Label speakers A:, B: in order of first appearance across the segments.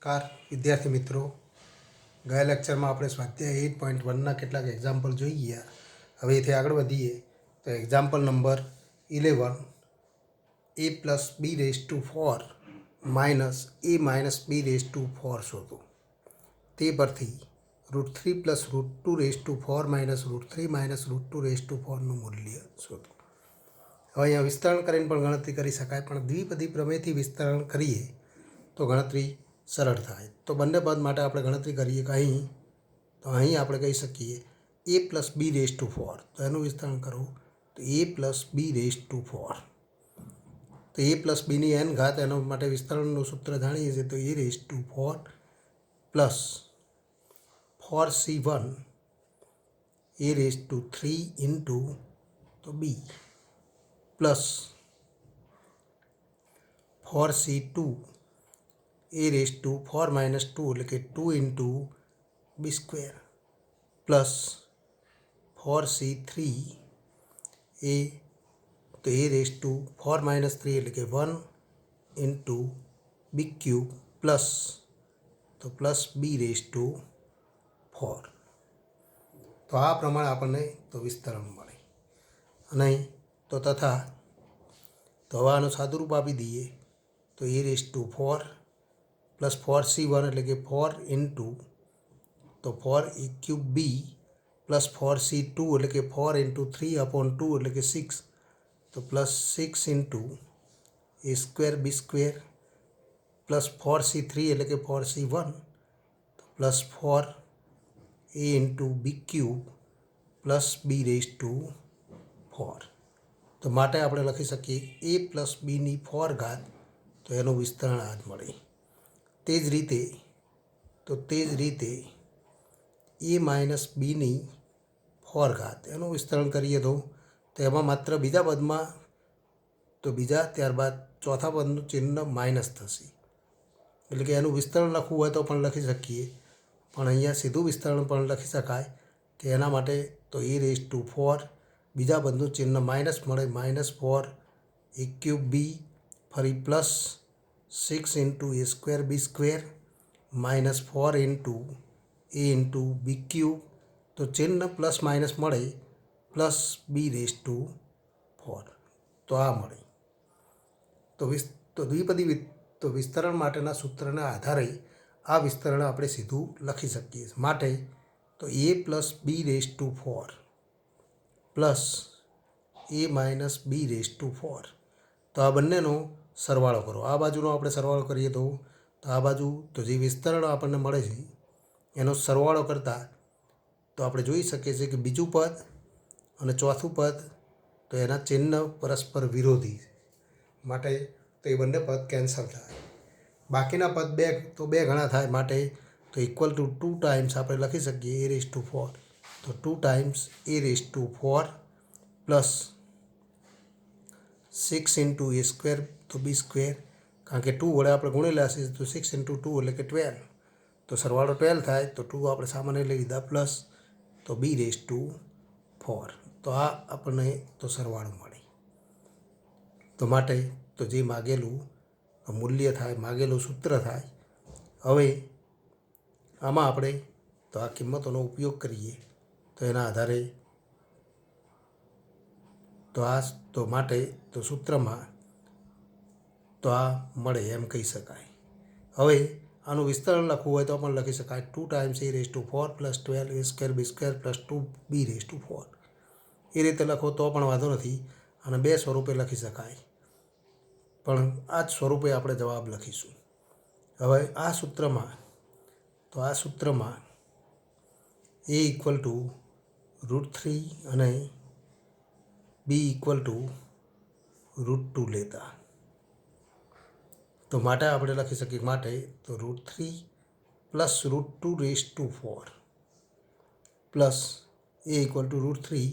A: નમસ્કાર વિદ્યાર્થી મિત્રો, ગયા લેક્ચરમાં આપણે સ્વાધ્યાય 8.1ના કેટલાક એક્ઝામ્પલ જોઈ ગયા. હવે એથી આગળ વધીએ તો example number 11, a plus B raise to 4 minus a minus B raise to 4 શોધો. તે પરથી √3 plus √2 raise to 4 minus √3 minus √2 raise to 4નું મૂલ્ય શોધો. હવે અહીંયા વિસ્તરણ કરીને પણ ગણતરી કરી શકાય, પણ દ્વિપદી પ્રમેયથી વિસ્તરણ કરીએ તો ગણતરી સરળ થાય. તો બંને પદ માટે આપણે ગણતરી કરીએ કે અહીં આપણે કહી શકીએ a plus B raise to 4. તો એનું વિસ્તરણ કરવું તો a plus B raise to 4. તો a પ્લસ બીની n ઘાત, એના માટે વિસ્તરણનું સૂત્ર જાણીએ છીએ. તો a raise to 4 plus 4c1 a raise to 3 into તો b plus 4c2 a raise to 4 minus 2 એટલે કે 2 ઇન્ટુ બી સ્ક્વેર પ્લસ 4c3 તો a રેઝ ટુ 4 માઇનસ 3 એટલે કે 1 into B cube plus B raise to 4. તો આ પ્રમાણે આપણને તો વિસ્તરણ મળે. અને તો તથા તો હવે આનું સાદુરૂપ આપી દઈએ તો a raise to 4 plus 4c1 એટલે કે 4 ઇન્ટુ તો 4 એ ક્યુબ બી પ્લસ 4c2 એટલે કે 4 ઇન્ટુ 3/2 એટલે કે 6, તો plus 6 into A square B square plus 4c3 એટલે કે 4c1 તો plus 4 A into B cube plus B raise to 4. તો માટે આપણે લખી શકીએ a પ્લસ બીની 4 ઘાત, તો એનું વિસ્તરણ આ જ મળે. તે જ રીતે a માઇનસ બીની 4 ઘાત એનું વિસ્તરણ કરીએ તો એમાં માત્ર બીજા પદમાં તો ત્યારબાદ ચોથા પદનું ચિહ્ન માઇનસ થશે. એટલે કે એનું વિસ્તરણ લખવું હોય તો પણ લખી શકીએ, પણ અહીંયા સીધું વિસ્તરણ પણ લખી શકાય કે એના માટે તો a રેઝ ટુ 4 બીજા પદનું ચિહ્ન માઇનસ મળે, -4 એ ક્યુબ બી ફરી plus 6 into A square B square -4 into A into B cube, તો ચિહ્ન પ્લસ માઇનસ મળે પ્લસ બી રેઝ ટુ 4. તો આ મળે. તો દ્વિપદી તો વિસ્તરણ માટેના સૂત્રના આધારે આ વિસ્તરણ આપણે સીધું લખી શકીએ. માટે તો a plus B raise to 4 plus a minus B raise to 4. તો આ બંનેનો સરવાળો કરો. આ બાજુનો આપણે સરવાળો કરીએ તો આ બાજુ તો જે વિસ્તરણ આપણને મળે છે એનો સરવાળો કરતાં તો આપણે જોઈ શકીએ છીએ કે બીજું પદ અને ચોથું પદ તો એના ચિહ્ન પરસ્પર વિરોધી, માટે તો એ બંને પદ કેન્સલ થાય. બાકીના પદ બે ગણા થાય, માટે તો ઇક્વલ ટુ 2 ટાઈમ્સ આપણે લખી શકીએ a રેઝ ટુ 4. તો 2 times a raise to 4 plus 6 into A square તો બી સ્ક્વેર, કારણ કે 2 વડે આપણે ગુણેલા છે તો 6 ઇન્ટુ 2 એટલે કે 12, તો સરવાળો 12 થાય, તો 2 આપણે સામાન્ય લઈ લીધા પ્લસ તો બી રેઝ ટુ 4. તો આ આપણને તો સરવાળો મળે. તો માટે તો જે માગેલું મૂલ્ય થાય, માગેલું સૂત્ર થાય. હવે આમાં આપણે તો આ કિંમતોનો ઉપયોગ કરીએ તો એના આધારે તો માટે તો સૂત્રમાં તો આ મળે એમ કહી શકાય. હવે આનું વિસ્તરણ લખવું હોય તો પણ લખી શકાય 2 times a raise to 4 plus 12 a square B square plus 2 B raise to 4. એ રીતે લખો તો પણ વાંધો નથી, અને બે સ્વરૂપે લખી શકાય, પણ આ જ સ્વરૂપે આપણે જવાબ લખીશું. હવે આ સૂત્રમાં a ઇક્વલ ટુ √3 અને b ઇક્વલ ટુ √2 લેતા, તો માટે આપણે લખી શકીએ માટે તો √3 plus √2 raise to 4 plus a equal to √3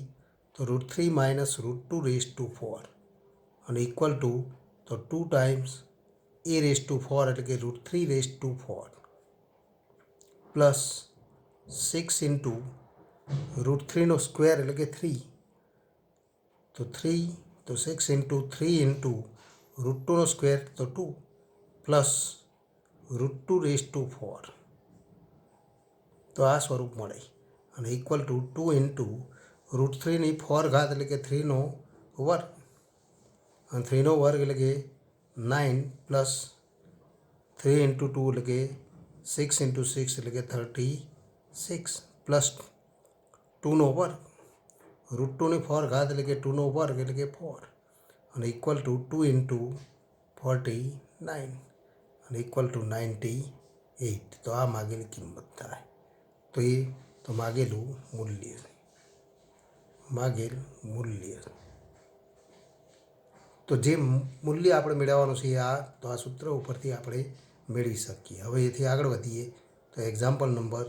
A: તો √3 માઇનસ √2 રેઝ ટુ 4 અને ઇક્વલ ટુ તો 2 ટાઈમ્સ a રેઝ ટુ 4 એટલે કે √3 રેઝ ટુ 4 પ્લસ 6 ઇન્ટુ √3નો સ્ક્વેર એટલે કે 3, તો 6 ઇન્ટુ 3 ઇન્ટુ √2નો સ્ક્વેર તો 2 પ્લસ √2⁴ તો આ સ્વરૂપ મળે અને ઇક્વલ ટુ 2 ઇન્ટુ √3⁴ એટલે કે 3નો વર્ગ અને 3નો વર્ગ એટલે કે 9 પ્લસ 3 ઇન્ટુ 2 એટલે કે 6 ઇન્ટુ 6 એટલે કે 36 પ્લસ 2નો વર્ગ √2⁴ એટલે કે 2નો વર્ગ એટલે કે 4 અને ઇક્વલ ટુ 2 ઇન્ટુ 49 અને ઇક્વલ ટુ 98 તો આ માગેલી કિંમત થાય તો માગેલું મૂલ્ય તો જે મૂલ્ય આપણે મેળવવાનું છે તો આ સૂત્ર ઉપરથી આપણે મેળવી શકીએ. હવે એથી આગળ વધીએ તો એક્ઝામ્પલ નંબર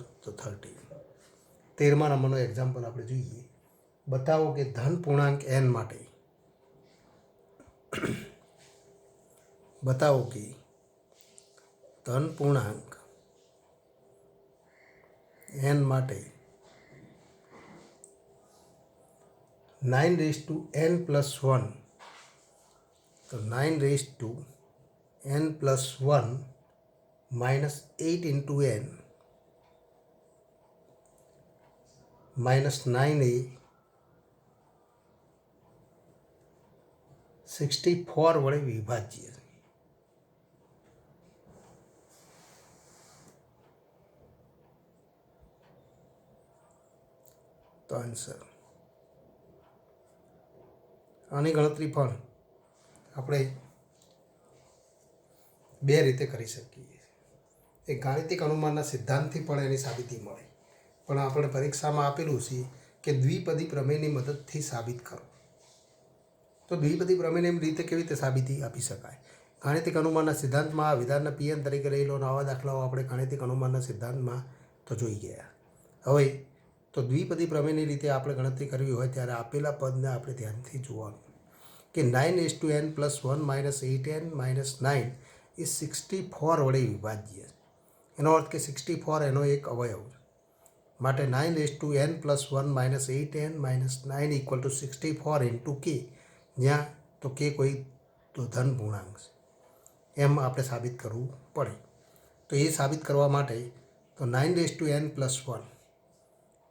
A: 13મા નંબરનો એક્ઝામ્પલ આપણે જોઈએ. બતાવો કે ધન પૂર્ણાંક n માટે n માટે 9n+1 તો 9n+1 minus 8 into n minus 9a 64 વડે વિભાજ્ય. તો આન્સર આની ગણતરી પણ આપણે બે રીતે કરી શકીએ. એક ગાણિતિક અનુમાનના સિદ્ધાંતથી પણ એની સાબિતી મળે, પણ આપણે પરીક્ષામાં આપેલું છે કે દ્વિપદી પ્રમેયની મદદથી સાબિત કરો. તો દ્વિપદી પ્રમેયની રીતે કેવી રીતે સાબિતી આપી શકાય? ગાણિતિક અનુમાનના સિદ્ધાંતમાં આ વિધાનને Pn તરીકે લઈ લો. આવા દાખલાઓ આપણે ગાણિતિક અનુમાનના સિદ્ધાંતમાં તો જોઈ ગયા. હવે તો દ્વિપદી પ્રમેયની રીતે આપણે ગણતરી કરવી હોય ત્યારે આપેલા પદને આપણે ધ્યાનથી જોવાનું કે 9n+1 minus 8n minus 9 એ 64 વડે વિભાજ્ય. એનો અર્થ કે 64 એનો એક અવયવ માટે 9n+1 minus 8n minus 9 equal to 64 into કે, જ્યાં તો કે કોઈ તો ધન પૂર્ણાંક છે એમ આપણે સાબિત કરવું પડે. તો એ સાબિત કરવા માટે તો 9n+1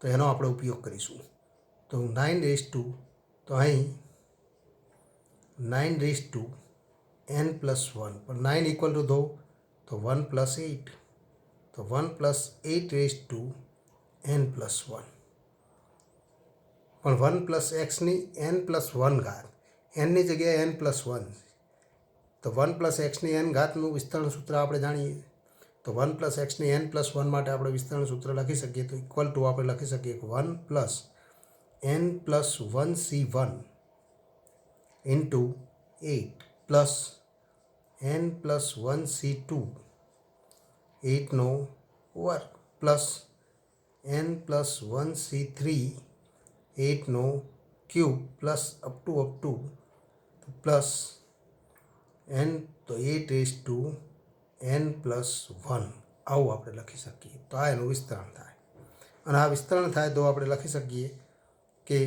A: તો એનો આપણે ઉપયોગ કરીશું. તો 9 તો અહીં 9n+1 પણ 9 ઇક્વલ ટુ તો 1 + 8 તો 1 + 8n+1 પણ 1 + xની n+1 ઘાત nની જગ્યાએ n+1 તો 1 + xની n ઘાતનું વિસ્તરણ સૂત્ર આપણે જાણીએ. તો 1 + xની n+1 માટે આપણે વિસ્તરણ સૂત્ર લખી શકીએ. તો ઇક્વલ ટુ આપણે લખી શકીએ 1 + n+1c1 ઇન્ટુ 8 પ્લસ n+1c2 8નો વર્ગ પ્લસ n+1c3 8નો cube plus up to plus n તો 8n+1 આવું આપણે લખી શકીએ. તો આ એનું વિસ્તરણ થાય અને આ વિસ્તરણ થાય તો આપણે લખી શકીએ કે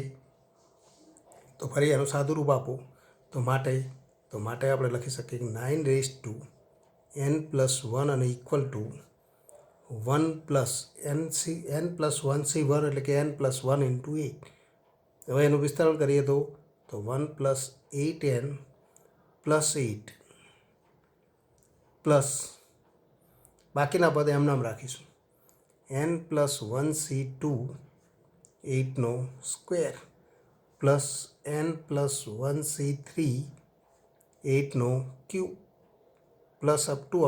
A: તો ફરી એનું સાદુરૂપ આપો તો માટે આપણે લખી શકીએ કે 9n+1 અને ઇક્વલ ટુ 1 + n+1c1 એટલે કે n+1 ઇન્ટુ 8. હવે એનું વિસ્તરણ કરીએ તો 1 + 8n+8 પ્લસ બાકીના પદ એમ નામ રાખીશું n+1c2 8નો સ્ક્વેર પ્લસ n+1c3 8નો ક્યુબ પ્લસ અપ ટુ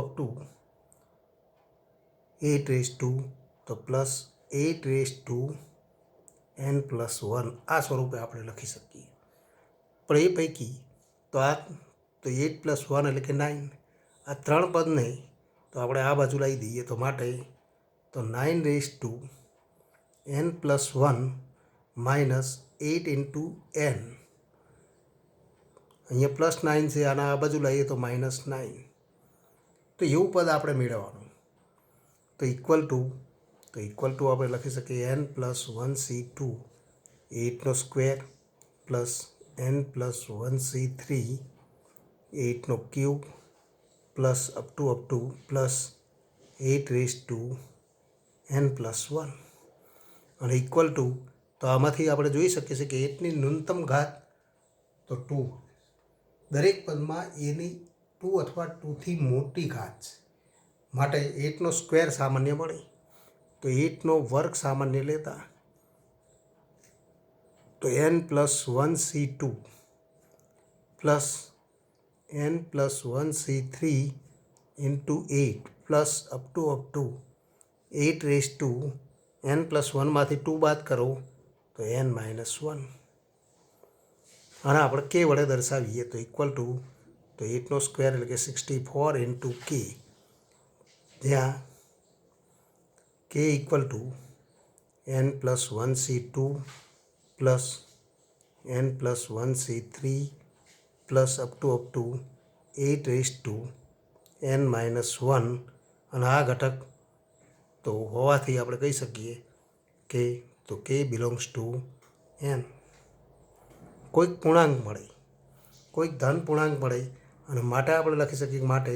A: 8 તો પ્લસ 8n+1 આ સ્વરૂપે આપણે લખી શકીએ. પણ એ પૈકી તો 8+1 એટલે કે 9 આ ત્રણ પદને તો આપણે આ બાજુ લાવી દઈએ તો માટે તો 9n+1 માઇનસ 8 ઇન્ટુ n અહીંયા +9 છે, આના આ બાજુ લઈએ તો -9. તો એવું પદ આપણે મેળવવાનું. તો ઇક્વલ ટુ આપણે લખી શકીએ n+1c2 8નો સ્ક્વેર પ્લસ n+1c3 8નો cube plus up to plus 8n+1 અને ઇક્વલ ટુ, તો આમાંથી આપણે જોઈ શકીએ છીએ કે 8ની ન્યૂનતમ ઘાત તો 2, દરેક પદમાં એની 2 અથવા 2થી મોટી ઘાત છે, માટે 8નો સ્ક્વેર સામાન્ય મળે, તો 8નો વર્ગ સામાન્ય લેતા તો n+1c2 plus n+1c3 into 8 plus up to 8n+1માંથી 2 બાદ કરો તો n-1. આને આપણે k વડે દર્શાવીએ તો ઇક્વલ ટુ, તો 8નો સ્ક્વેર એટલે કે 64 ઇન્ટુ k, જ્યાં k equal to n+1c2 plus n+1c3 plus up two 8n-1, અને આ ઘટક તો હોવાથી આપણે કહી શકીએ કે તો k બિલોંગ્સ ટુ n. કોઈક પૂર્ણાંક મળે, કોઈક ધન પૂર્ણાંક મળે, અને માટે આપણે લખી શકીએ માટે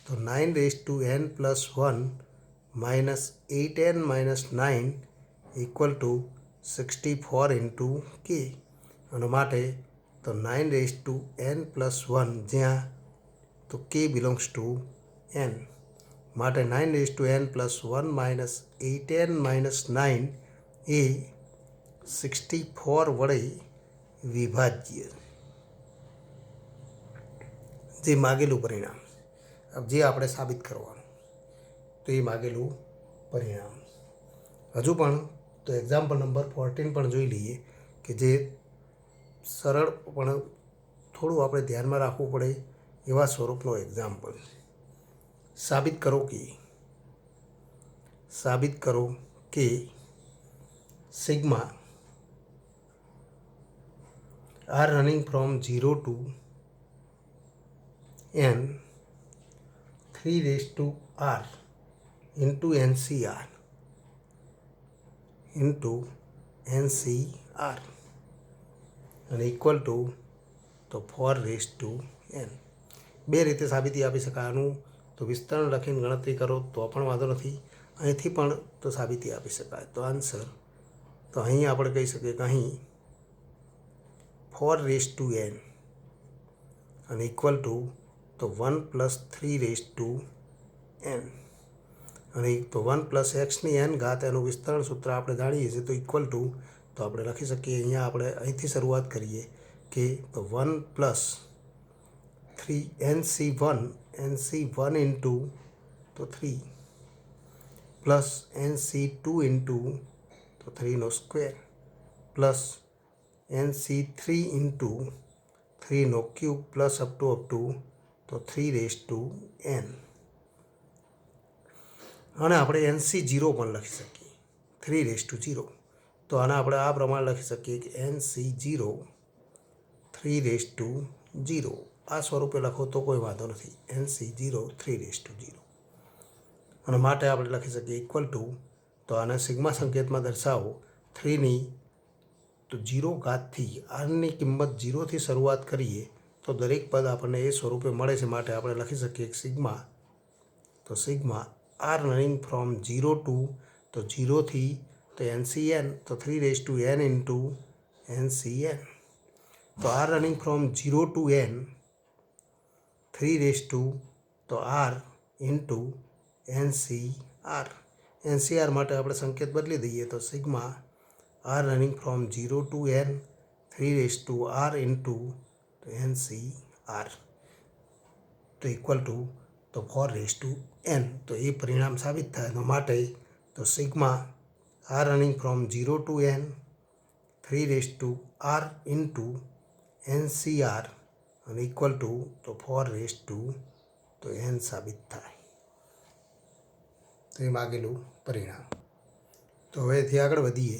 A: તો 9n+1 minus 8n-9 equal to 64 into k, અને માટે તો 9n+1, જ્યાં તો k બિલોંગ્સ ટુ n, માટે 9n+1 માઇનસ 8n-9 એ 64 વડે વિભાજ્ય, જે માગેલું પરિણામ, જે આપણે સાબિત કરવાનું, તો એ માગેલું પરિણામ. હજુ પણ તો એક્ઝામ્પલ નંબર 14 પણ જોઈ લઈએ કે જે સરળ પણ થોડું આપણે ધ્યાનમાં રાખવું પડે એવા સ્વરૂપનો એક્ઝામ્પલ. સાબિત કરો કે sigma r running from 0 to n 3r into NCR અને ઇક્વલ ટુ તો 4n. બે રીતે સાબિતી આપી શકાય. આનું તો વિસ્તરણ લખીને ગણતરી કરો તો પણ વાંધો નથી, અહીંથી પણ તો સાબિતી આપી શકાય. તો આન્સર તો અહીં આપણે કહી શકીએ કે અહીં 4n અને ઇક્વલ ટુ તો 1 + 3n, અને તો 1 + xની n ઘાત એનું વિસ્તરણ સૂત્ર આપણે જાણીએ છીએ, તો ઇક્વલ ટુ તો આપણે લખી શકીએ અહીંયા આપણે અહીંથી શરૂઆત કરીએ કે તો 1 + 3nc1 ઇન્ટુ તો 3 પ્લસ nc2 ઇન્ટુ તો 3નો સ્ક્વેર પ્લસ nc3 ઇન્ટુ 3નો ક્યુબ પ્લસ અપ ટુ તો 3n, અને આપણે nc0 પણ લખી શકીએ 3/0. તો આને આપણે આ પ્રમાણે લખી શકીએ કે nc0 3/0. આ સ્વરૂપે લખો તો કોઈ વાંધો નથી, nc0 3/0, અને માટે આપણે લખી શકીએ ઇક્વલ ટુ, તો આને સિગ્મા સંકેતમાં દર્શાવો 3ની તો 0 ઘાતથી આરની કિંમત 0થી શરૂઆત કરીએ તો દરેક પદ આપણને એ સ્વરૂપે મળે છે, માટે આપણે લખી શકીએ sigma r running from 0 to તો 0થી તો NCN તો 3n ઇન્ટુ NCN, તો r running from 0 to n 3 તો r ઇન્ટુ NCR. NCR માટે આપણે સંકેત બદલી દઈએ તો sigma r running from 0 to n 3r into NCR તો ઇક્વલ ટુ તો 4n. તો એ પરિણામ સાબિત થાય. તો માટે તો sigma r running from 0 to n 3r into NCR અને ઇક્વલ ટુ તો 4n સાબિત થાય. તો એ માગેલું પરિણામ. તો હવેથી આગળ વધીએ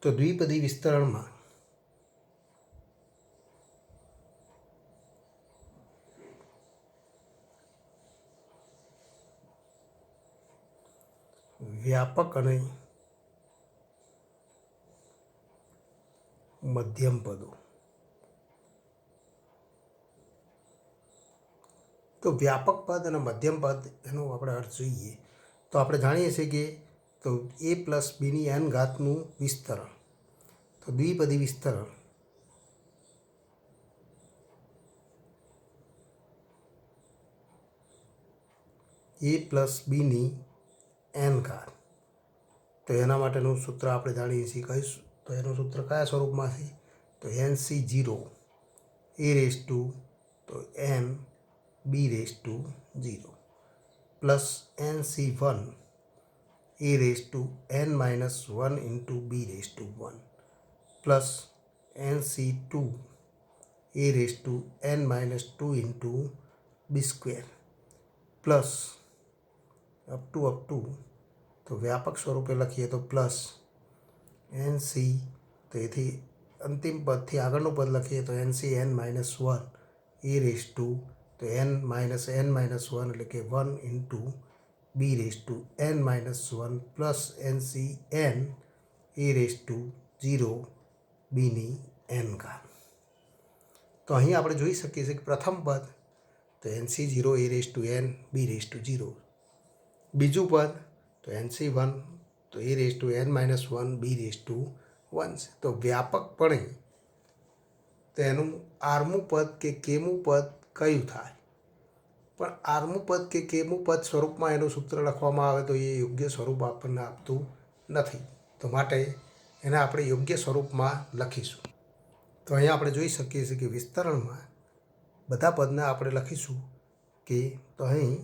A: તો દ્વિપદી વિસ્તરણમાં વ્યાપક અને મધ્યમ પદો. તો વ્યાપક પદ અને મધ્યમ પદ એનો આપણે અર્થ જોઈએ તો આપણે જાણીએ છીએ કે તો a પ્લસ બીની n ઘાતનું વિસ્તરણ, તો દ્વિપદી વિસ્તરણ a પ્લસ બીની n ઘાત, તો એના માટેનું સૂત્ર આપણે જાણીએ છીએ કહીશું. તો એનું સૂત્ર કયા સ્વરૂપમાંથી? તો NC0 a રેસ ટુ તો n b raise to 0 plus NC1 a raise to n minus 1 into b raise to 1 plus NC2 a raise to n minus 2 into b square plus up to તો વ્યાપક સ્વરૂપે લખીએ તો plus NC, તો એથી અંતિમ પદથી આગળનું પદ લખીએ તો NCn minus 1 a raise two તો n માઇનસ 1 એટલે કે 1 into b race to n minus 1 plus NCn a raise two 0 બીની n ઘાત. તો અહીં આપણે જોઈ શકીએ છીએ કે પ્રથમ પદ તો NC0 a raise to n b raise to 0, બીજું પદ તો NC1 તો a raise to n minus 1 b raise to 1 છે. તો વ્યાપકપણે તેનું આરમું પદ કે કેમું પદ કયું થાય? પણ આરમું પદ કે કેમું પદ સ્વરૂપમાં એનું સૂત્ર લખવામાં આવે તો એ યોગ્ય સ્વરૂપ આપણને આપતું નથી, તો માટે એને આપણે યોગ્ય સ્વરૂપમાં લખીશું. તો અહીંયા આપણે જોઈ શકીએ છીએ કે વિસ્તરણમાં બધા પદને આપણે લખીશું કે તો અહીં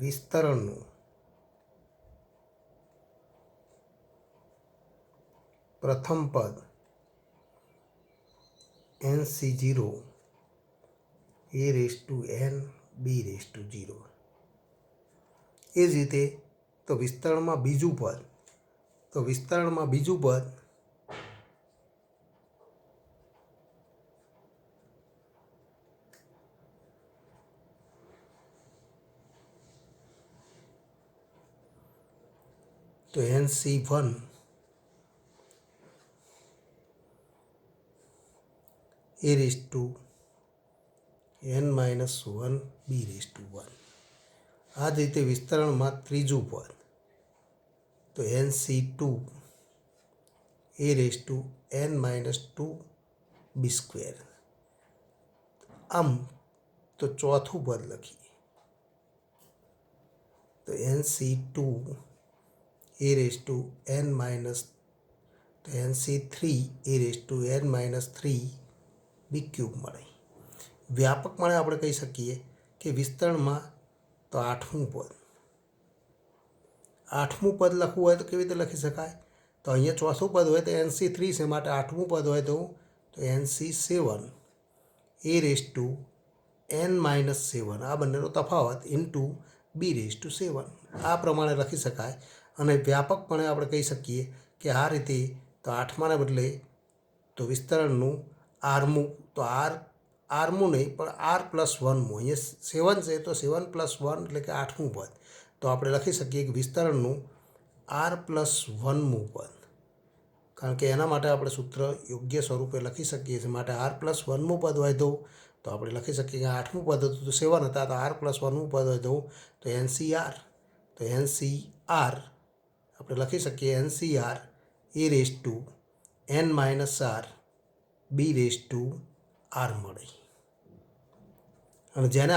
A: વિસ્તરણનું પ્રથમ પદ NC0 a raise to n b raise to 0, એ જ રીતે તો વિસ્તરણમાં બીજું પદ તો NC1 a raise to n minus 1 b raise to 1. આ જ રીતે વિસ્તરણમાં ત્રીજું પદ તો NC2 a raise to n minus 2 b square. આમ તો ચોથું પદ લખીએ તો NC2 a raise to n minus તો NC3 a raise to n minus 3 B cube મળે. વ્યાપકપણે આપણે કહી શકીએ કે વિસ્તરણમાં તો આઠમું પદ લખવું હોય તો કેવી રીતે લખી શકાય? તો અહીંયા ચોથું પદ હોય તો NC3 છે, માટે આઠમું પદ હોય તો NC7 a raise to n minus 7, આ બંનેનો તફાવત ઇન્ટુ b રેસ ટુ 7, આ પ્રમાણે લખી શકાય. અને વ્યાપકપણે આપણે કહી શકીએ કે આ રીતે તો આઠમાને બદલે તો વિસ્તરણનું આરમું તો આરમું નહીં પણ r પ્લસ 1મું, અહીંયા 7 છે તો 7 પ્લસ 1 એટલે કે આઠમું પદ, તો આપણે લખી શકીએ કે વિસ્તરણનું r પ્લસ 1મું પદ, કારણ કે એના માટે આપણે સૂત્ર યોગ્ય સ્વરૂપે લખી શકીએ છીએ. માટે r પ્લસ 1મું પદ હોય તો આપણે લખી શકીએ કે આઠમું પદ હતું તો 7 હતા, તો r પ્લસ 1મું પદ હોય તો NCR, તો NCR આપણે લખી શકીએ NCR a raise to n minus r b raise to r મળે. અને જેને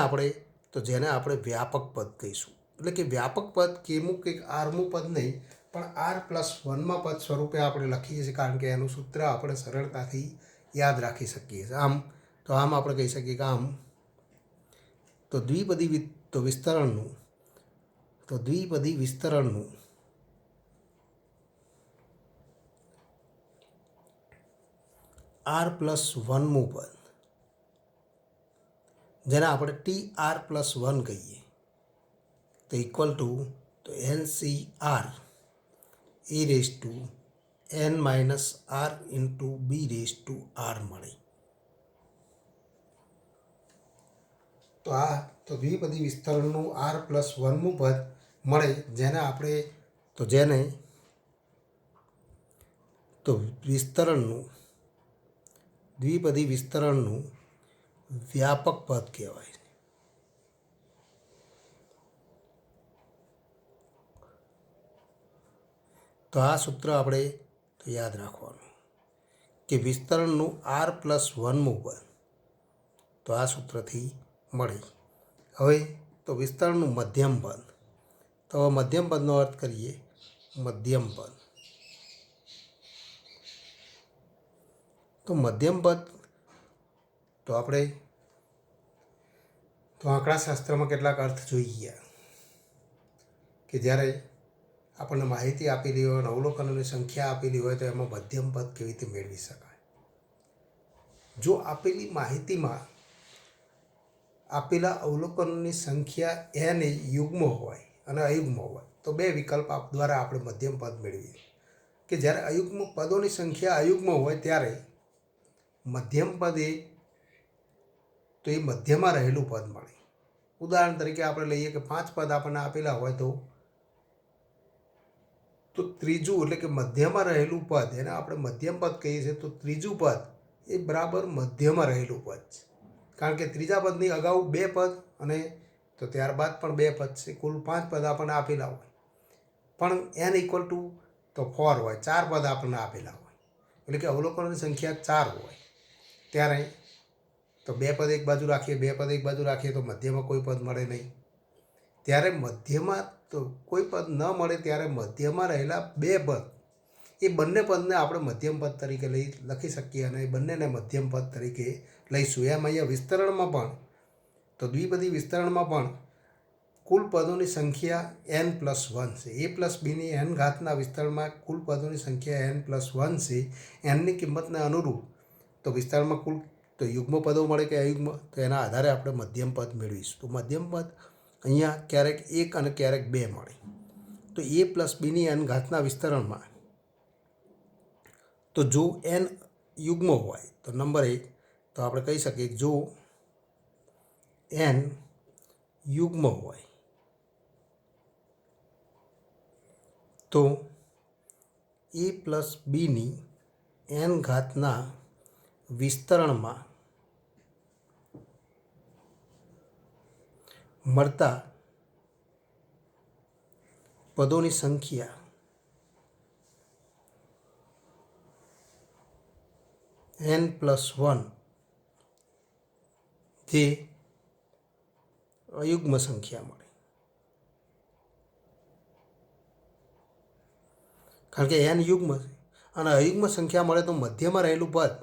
A: આપણે વ્યાપક પદ કહીશું, એટલે કે વ્યાપક પદ કેમું કે આરમું પદ નહીં પણ r પ્લસ 1માં પદ સ્વરૂપે આપણે લખીએ છીએ, કારણ કે એનું સૂત્ર આપણે સરળતાથી યાદ રાખી શકીએ છીએ. આમ આપણે કહી શકીએ કે આમ તો દ્વિપદી વિસ્તરણનું r પ્લસ 1મું પદ, જેને આપણે TR પ્લસ 1 કહીએ, તો ઇક્વલ ટુ તો NCR a raise to n minus r into b raise to r મળે. તો દ્વિપદી વિસ્તરણનું r પ્લસ 1મું પદ મળે, જેને આપણે દ્વિપદી વિસ્તરણનું વ્યાપક પદ કહેવાય. તો આ સૂત્ર આપણે તો યાદ રાખવાનું કે વિસ્તરણનું r+1મું પદ, તો આ સૂત્રથી મળી. હવે તો વિસ્તરણનું મધ્યમ પદ, તો મધ્યમ પદનો અર્થ કરીએ મધ્યમ પદ. તો મધ્યમ પદ તો આપણે તો આંકડાશાસ્ત્રમાં કેટલાક અર્થ જોઈ ગયા કે જ્યારે આપણને માહિતી આપેલી હોય અને અવલોકનોની સંખ્યા આપેલી હોય તો એમાં મધ્યમ પદ કેવી રીતે મેળવી શકાય. જો આપેલી માહિતીમાં આપેલા અવલોકનોની સંખ્યા n યુગ્મ હોય અને અયુગ્મ હોય તો બે વિકલ્પ દ્વારા આપણે મધ્યમ પદ મેળવીએ. કે જ્યારે અયુગ્મ પદોની સંખ્યા અયુગ્મ હોય ત્યારે મધ્યમ પદ એ મધ્યમાં રહેલું પદ મળે. ઉદાહરણ તરીકે આપણે લઈએ કે 5 પદ આપણને આપેલા હોય તો ત્રીજું એટલે કે મધ્યમાં રહેલું પદ એને આપણે મધ્યમ પદ કહીએ છીએ. તો ત્રીજું પદ એ બરાબર મધ્યમાં રહેલું પદ છે, કારણ કે ત્રીજા પદની અગાઉ 2 પદ અને તો ત્યારબાદ પણ 2 પદ છે. કુલ 5 પદ આપણને આપેલા હોય પણ n તો 4 હોય, 4 પદ આપણને આપેલા હોય એટલે કે અવલોકનોની સંખ્યા 4 હોય ત્યારે તો 2 પદ એક બાજુ રાખીએ, 2 પદ એક બાજુ રાખીએ તો મધ્યમાં કોઈ પદ મળે નહીં. ત્યારે મધ્યમાં તો કોઈ પદ ન મળે ત્યારે મધ્યમાં રહેલા 2 પદ એ બંને પદને આપણે મધ્યમ પદ તરીકે લખી શકીએ અને એ બંનેને મધ્યમ પદ તરીકે લઈશું. એમ અહીંયા વિસ્તરણમાં પણ તો દ્વિપદી વિસ્તરણમાં પણ કુલ પદોની સંખ્યા n+1 છે. a+bની n ઘાતના વિસ્તરણમાં કુલ પદોની સંખ્યા n+1 છે. nની કિંમતને અનુરૂપ તો વિસ્તરણમાં કુલ તો યુગ્મ પદો મળે કે અયુગ્મ તો એના આધારે આપણે મધ્યમ પદ મેળવીશું. તો મધ્યમ પદ અહીંયા ક્યારેક 1 અને ક્યારેક 2 મળે. તો a+bની n ઘાતના વિસ્તરણમાં તો જો n યુગ્મ હોય તો નંબર 1 તો આપણે કહી શકીએ જો n યુગ્મ હોય તો a+bની n ઘાતના વિસ્તરણમાં મળતા પદોની સંખ્યા n+1 જે અયુગ્મ સંખ્યા મળે. કારણ કે n યુગ્મ છે અને અયુગ્મ સંખ્યા મળે તો મધ્યમાં રહેલું પદ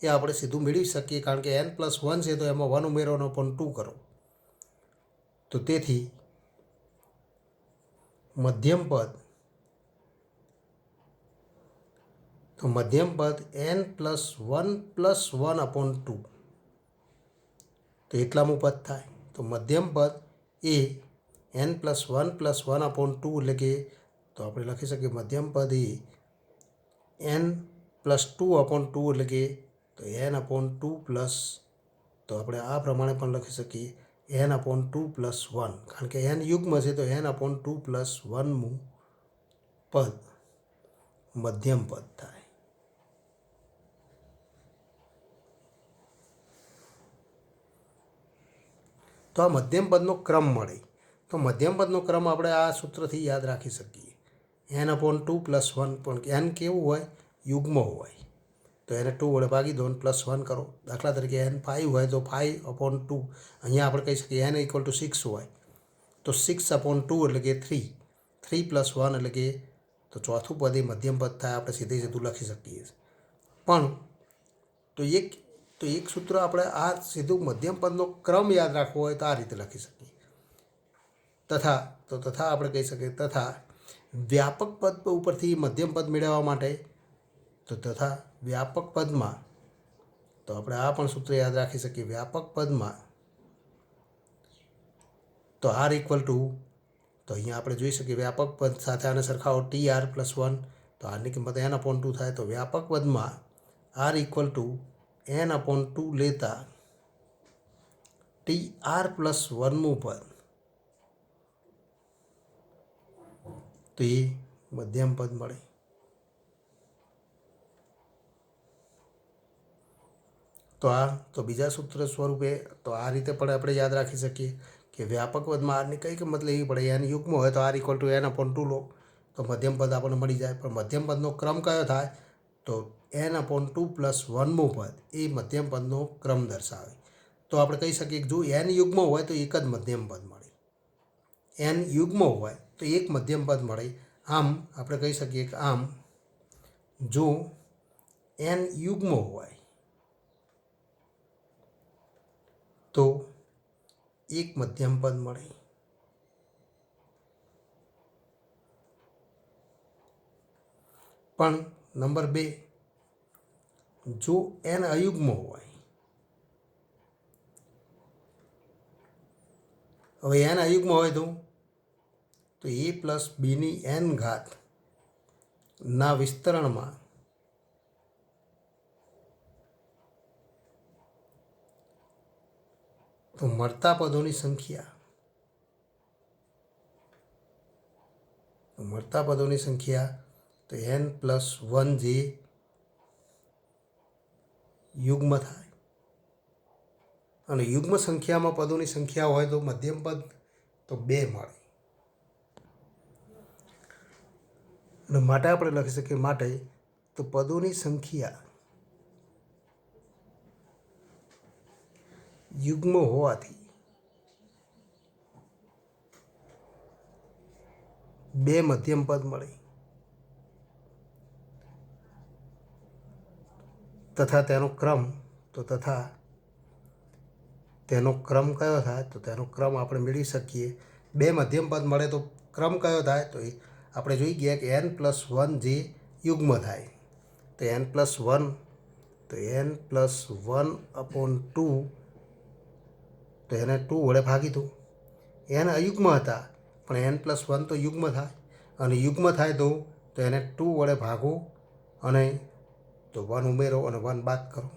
A: એ આપણે સીધું મેળવી શકીએ, કારણ કે n+1 છે તો એમાં 1 ઉમેરવાનો પણ 2 કરો. તો તેથી મધ્યમ પદ n+1+1/2 તો એટલામું પદ થાય. તો મધ્યમ પદ એ n+1+1/2 એટલે કે તો આપણે લખી શકીએ મધ્યમ પદ એ n+2/2 એટલે કે તો n/2 તો આપણે આ પ્રમાણે પણ લખી શકીએ n/2+1, કારણ કે n યુગ્મ છે તો n/2+1મું પદ મધ્યમ પદ થાય. તો આ મધ્યમ પદનો ક્રમ મળે. તો મધ્યમ પદનો ક્રમ આપણે આ સૂત્રથી યાદ રાખી શકીએ. n/2+1 પણ n કેવું હોય યુગ્મ હોય તો એને 2 વડે ભાગી દો અને +1 કરો. દાખલા તરીકે n5 હોય તો 5/2 અહીંયા આપણે કહી શકીએ n = 6 હોય તો 6/2 એટલે કે 3 3+1 એટલે કે તો ચોથું પદ એ મધ્યમ પદ થાય. આપણે સીધું લખી શકીએ. પણ તો એક સૂત્ર આપણે આ સીધું મધ્યમ પદનો ક્રમ યાદ રાખવો હોય તો આ રીતે લખી શકીએ. તથા આપણે કહી શકીએ તથા વ્યાપક પદ ઉપરથી મધ્યમ પદ મેળવવા માટે તો તથા વ્યાપક પદમાં તો આપણે આ પણ સૂત્ર યાદ રાખી શકીએ. વ્યાપક પદમાં તો r = તો અહીંયા આપણે જોઈ શકીએ વ્યાપક પદ સાથે આને સરખાવો tr+1 તો આની કિંમત n/2 થાય. તો વ્યાપક પદમાં r = n/2 લેતા tr+1મું પદ તો એ મધ્યમ પદ મળે. તો બીજા સૂત્ર સ્વરૂપે તો આ રીતે પણ આપણે યાદ રાખી શકીએ કે વ્યાપક પદમાં આરની કઈ કિંમત લેવી પડે, એન યુગ્મ હોય તો r equal to n upon 2 લો તો મધ્યમ પદ આપણને મળી જાય. પણ મધ્યમ પદનો ક્રમ કયો થાય? તો એન અપોન 2 પ્લસ 1મું પદ એ મધ્યમ પદનો ક્રમ દર્શાવે. તો આપણે કહી શકીએ કે જો એન યુગ્મ હોય તો એક જ મધ્યમ પદ મળે, એન યુગ્મ હોય તો એક મધ્યમ પદ મળે. આમ આપણે કહી શકીએ કે આમ જો એન યુગ્મ હોય તો એક મધ્યમ પદ મળે. પણ નંબર 2, જો એન અયુગ્મ હોય, હવે એન અયુગ્મ હોય તો એ પ્લસ બીની એન ઘાત ના વિસ્તરણમાં તો મળતા પદોની સંખ્યા તો એન પ્લસ 1 જે યુગ્મ થાય. અને યુગ્મ સંખ્યામાં પદોની સંખ્યા હોય તો મધ્યમ પદ તો 2 મળે. અને માટે આપણે લખી શકીએ માટે તો પદોની સંખ્યા યુગ્મ હોવાથી 2 મધ્યમ પદ મળે. તથા તેનો ક્રમ કયો થાય? તો તેનો ક્રમ આપણે મેળવી શકીએ. 2 મધ્યમ પદ મળે તો ક્રમ કયો થાય? તો એ આપણે જોઈ ગયા કે n પ્લસ 1 જે યુગ્મ થાય તો n પ્લસ 1 તો n પ્લસ 1 અપોન 2 તો એને 2 વડે ભાગી દો. n અયુગ્મ હતા પણ n પ્લસ 1 તો યુગ્મ થાય, અને યુગ્મ થાય તો એને 2 વડે ભાગો અને તો 1 ઉમેરો અને 1 બાદ કરો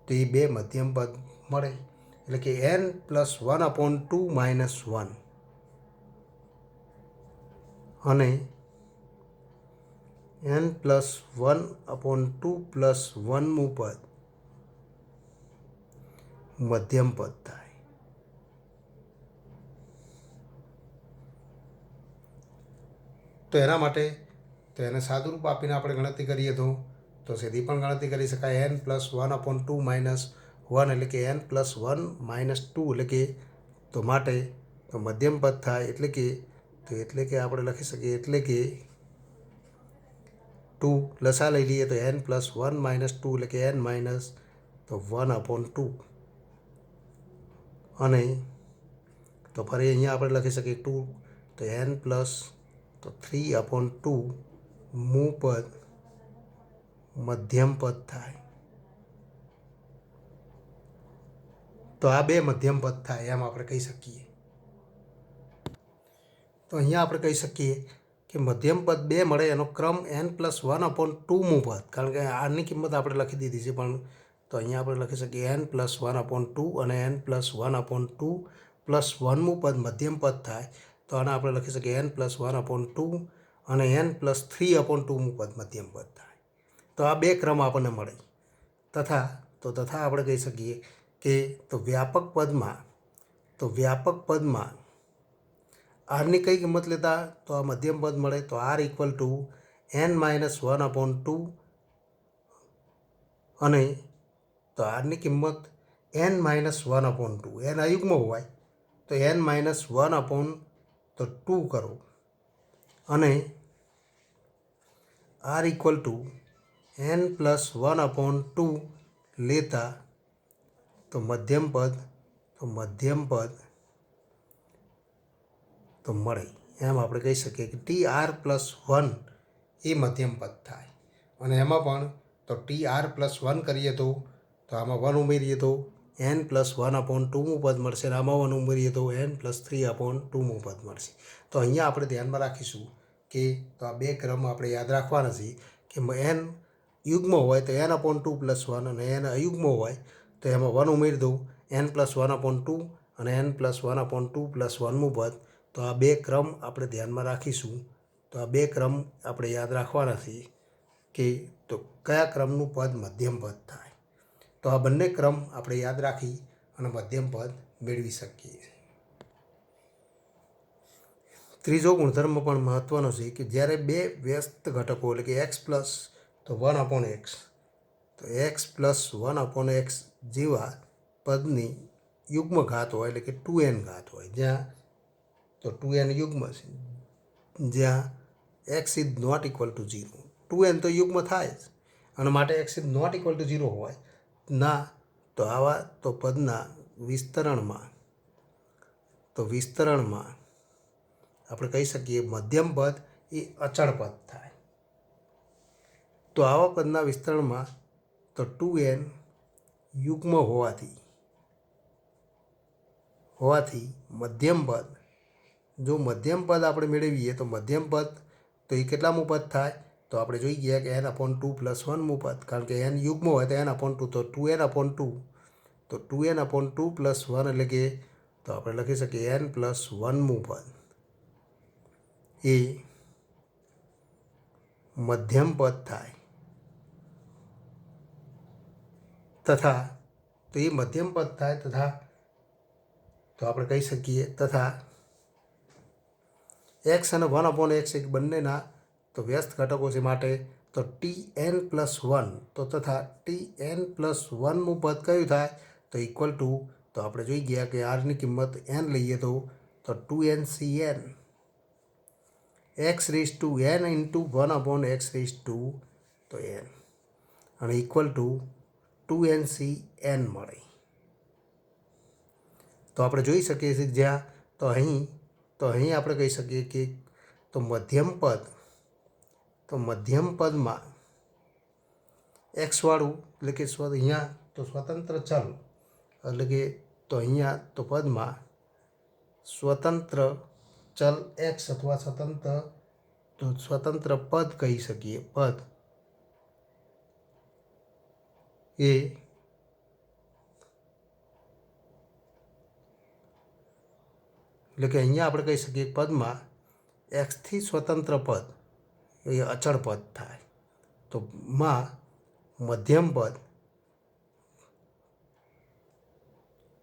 A: તો એ 2 મધ્યમ પદ મળે. એટલે કે n પ્લસ 1 અપોન 2 માઇનસ 1 અને n પ્લસ 1 અપોન 2 પ્લસ 1મું પદ મધ્યમ પદ થાય. તો એના માટે તો એને સાદુરૂપ આપીને આપણે ગણતરી કરીએ તો સીધી પણ ગણતરી કરી શકાય. n પ્લસ 1 અપોન 2 માઇનસ 1 એટલે કે n પ્લસ 1 માઇનસ 2 એટલે કે તો માટે તો મધ્યમ પદ થાય. એટલે કે આપણે લખી શકીએ એટલે કે 2 લસા લઈ લઈએ તો n પ્લસ 1 માઇનસ 2 એટલે કે n માઇનસ તો 1 અપોન 2 અને તો ફરી અહીંયા આપણે લખી શકીએ 2 તો n પ્લસ તો 3 અપોન 2 મું પદ મધ્યમ પદ થાય. તો આ 2 મધ્યમ પદ થાય એમ આપણે કહી શકીએ. તો અહીંયા આપણે કહી શકીએ કે મધ્યમ પદ 2 મળે એનો ક્રમ n પ્લસ 1 અપોન 2મું પદ, કારણ કે આરની કિંમત આપણે લખી દીધી છે પણ તો અહીંયા આપણે લખી શકીએ n પ્લસ 1 અપોન 2 અને n પ્લસ 1 અપોન 2 પ્લસ 1મું પદ મધ્યમ પદ થાય. તો આને આપણે લખી શકીએ n પ્લસ 1 અપોન 2 અને n પ્લસ 3 અપોન 2મું પદ મધ્યમ પદ થાય. તો આ 2 ક્રમ આપણને મળે. તથા આપણે કહી શકીએ કે તો વ્યાપક પદમાં આરની કઈ કિંમત લેતા તો આ મધ્યમ પદ મળે. તો r equal to n minus 1 upon 2 અને તો આરની કિંમત n માઇનસ 1 અપોન 2, n અયુગ્મ હોય તો n માઇનસ 1 અપોન તો 2 કરો અને r equal to n plus 1 upon 2 લેતા તો મધ્યમ પદ તો મળે. એમ આપણે કહી શકીએ કે tr પ્લસ 1 એ મધ્યમ પદ થાય. અને એમાં પણ તો tr પ્લસ 1 કરીએ તો આમાં 1 ઉમેરીએ તો n પ્લસ 1 અપોન 2મું પદ મળશે અને આમાં 1 ઉમેરીએ તો n પ્લસ 3 અપોન 2મું પદ મળશે. તો અહીંયા આપણે ધ્યાનમાં રાખીશું કે તો આ 2 ક્રમ આપણે યાદ રાખવાના છે કે n યુગ્મ હોય તો n અપોન 2 પ્લસ 1 અને n અયુગ્મ હોય તો એમાં 1 ઉમેરી દો n પ્લસ 1 અપોન 2 અને n પ્લસ 1 અપોન 2 પ્લસ 1મું પદ. તો આ 2 ક્રમ આપણે ધ્યાનમાં રાખીશું. તો આ 2 ક્રમ આપણે યાદ રાખવાના છે કે તો કયા ક્રમનું પદ મધ્યમ પદ થાય. તો આ બંને ક્રમ આપણે યાદ રાખી અને મધ્યમ પદ મેળવી શકીએ. ત્રીજો ગુણધર્મ પણ મહત્ત્વનો છે કે જ્યારે બે વ્યસ્ત ઘટકો એટલે કે એક્સ પ્લસ તો 1/x તો એક્સ પ્લસ 1/x જેવા પદની યુગ્મ ઘાત હોય એટલે કે 2n ઘાત હોય, જ્યાં તો 2n યુગ્મ છે, જ્યાં x is not equal to 0. 2n તો યુગ્મ થાય જ અને માટે x is not equal to 0 હોય ના, તો આવા તો પદના વિસ્તરણમાં આપણે કહી શકીએ મધ્યમ પદ એ અચળ પદ થાય. તો આવા પદના વિસ્તરણમાં તો 2n યુગ્મ હોવાથી મધ્યમ પદ, જો મધ્યમ પદ આપણે મેળવીએ તો મધ્યમ પદ તો એ કેટલામું પદ થાય? તો આપણે જોઈ ગયા કે n/2 + 1મું પદ, કારણ કે n યુગ્મ હોય તો n/2 તો 2n/2 તો 2n/2 + 1 એટલે કે તો આપણે લખી શકીએ n+1મું પદ એ મધ્યમ પદ થાય. તથા તો એ મધ્યમ પદ થાય તથા તો આપણે કહી શકીએ તથા x અને 1/x એક બંનેના તો વ્યસ્ત ઘટકો છે, માટે તો tn+1 તો તથા tn+1મું પદ કયું થાય? તો ઇક્વલ ટુ તો આપણે જોઈ ગયા કે આરની કિંમત n લઈએ તો 2ncn x⁴n × 1/x⁴n અને ઇક્વલ ટુ 2ncn મળે. તો આપણે જોઈ શકીએ છીએ જ્યાં તો અહીં આપણે કહી શકીએ કે તો મધ્યમ પદમાં એક્સવાળું એટલે કે અહીંયા તો સ્વતંત્ર ચલ એટલે કે તો અહીંયા તો પદમાં સ્વતંત્ર ચલ એક્સ અથવા સ્વતંત્ર પદ કહી શકીએ. પદ એ એટલે કે અહીંયા આપણે કહી શકીએ પદમાં એક્સથી સ્વતંત્ર પદ એ અચળ પદ થાય. તો મધ્યમ પદ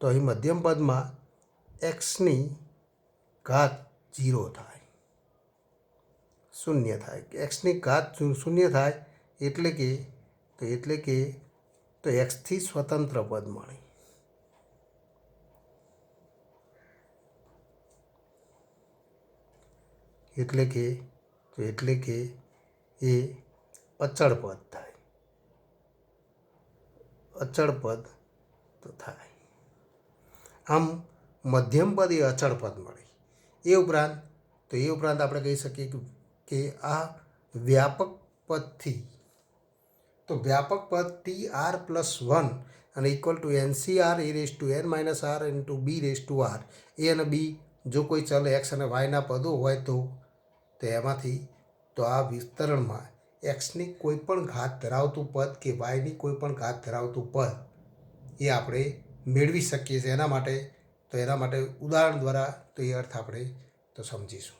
A: તો અહીં મધ્યમ પદમાં એક્સની ઘાત 0 થાય, શૂન્ય થાય. એક્સની ઘાત શૂન્ય થાય એટલે કે તો એક્સથી સ્વતંત્ર પદ મળે. એટલે કે એ અચળ પદ થાય, અચળ પદ તો થાય. આમ મધ્યમ પદ એ અચળ પદ મળે. એ ઉપરાંત આપણે કહી શકીએ કે આ વ્યાપક પદથી તો વ્યાપક પદ tr+1 અને equal two ncr e⁻n - r × b⁻r એ અને બી જો કોઈ ચલ એક્સ અને વાયના પદો હોય તો એમાંથી તો આ વિસ્તરણમાં એક્સની કોઈ પણ ઘાત ધરાવતું પદ કે વાયની કોઈ પણ ઘાત ધરાવતું પદ એ આપણે મેળવી શકીએ છીએ. એના માટે ઉદાહરણ દ્વારા તો એ અર્થ આપણે તો સમજીશું.